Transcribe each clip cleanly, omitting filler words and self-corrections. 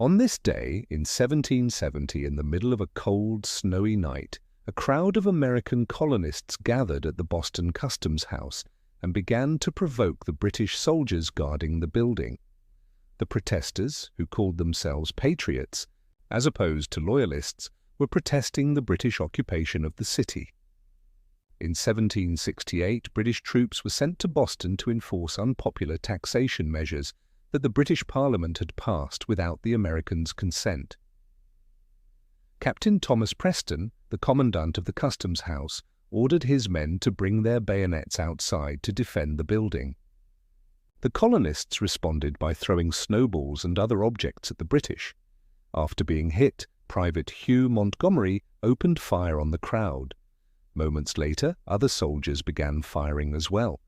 On this day, in 1770, in the middle of a cold, snowy night, a crowd of American colonists gathered at the Boston Customs House and began to provoke the British soldiers guarding the building. The protesters, who called themselves Patriots, as opposed to Loyalists, were protesting the British occupation of the city. In 1768, British troops were sent to Boston to enforce unpopular taxation measures that the British Parliament had passed without the Americans' consent. Captain Thomas Preston, the commandant of the Customs House, ordered his men to bring their bayonets outside to defend the building. The colonists responded by throwing snowballs and other objects at the British. After being hit, Private Hugh Montgomery opened fire on the crowd. Moments later, other soldiers began firing as well.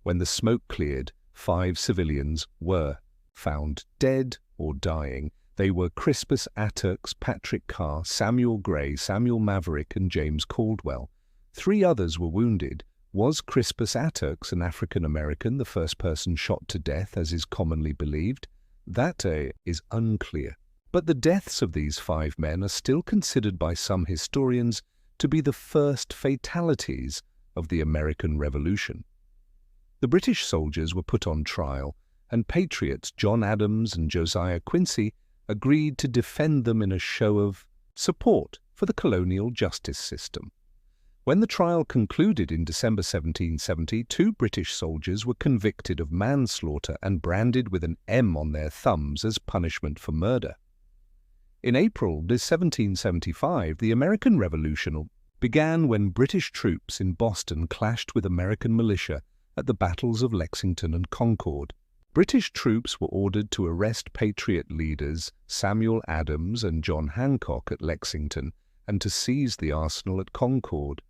When the smoke cleared, 5 civilians were found dead or dying. They were Crispus Attucks, Patrick Carr, Samuel Gray, Samuel Maverick, and James Caldwell. 3 others were wounded. Was Crispus Attucks, an African-American, the first person shot to death, as is commonly believed? That is unclear. But the deaths of these 5 men are still considered by some historians to be the first fatalities of the American Revolution. The British soldiers were put on trial, and patriots John Adams and Josiah Quincy agreed to defend them in a show of support for the colonial justice system. When the trial concluded in December 1770, 2 British soldiers were convicted of manslaughter and branded with an M on their thumbs as punishment for murder. In April 1775, the American Revolution began when British troops in Boston clashed with American militia at the battles of Lexington and Concord. British troops were ordered to arrest Patriot leaders Samuel Adams and John Hancock at Lexington and to seize the arsenal at Concord.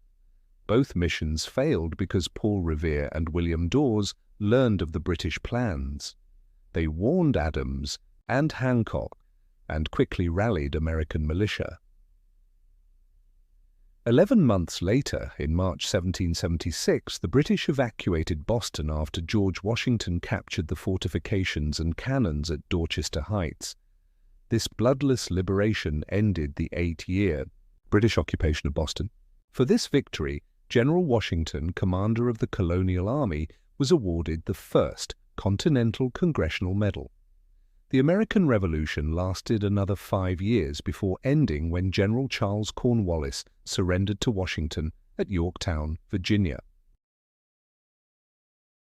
Both missions failed because Paul Revere and William Dawes learned of the British plans. They warned Adams and Hancock and quickly rallied American militia. 11 months later, in March 1776, the British evacuated Boston after George Washington captured the fortifications and cannons at Dorchester Heights. This bloodless liberation ended the 8-year British occupation of Boston. For this victory, General Washington, commander of the colonial army, was awarded the first Continental Congressional Medal. The American Revolution lasted another 5 years before ending when General Charles Cornwallis surrendered to Washington at Yorktown, Virginia.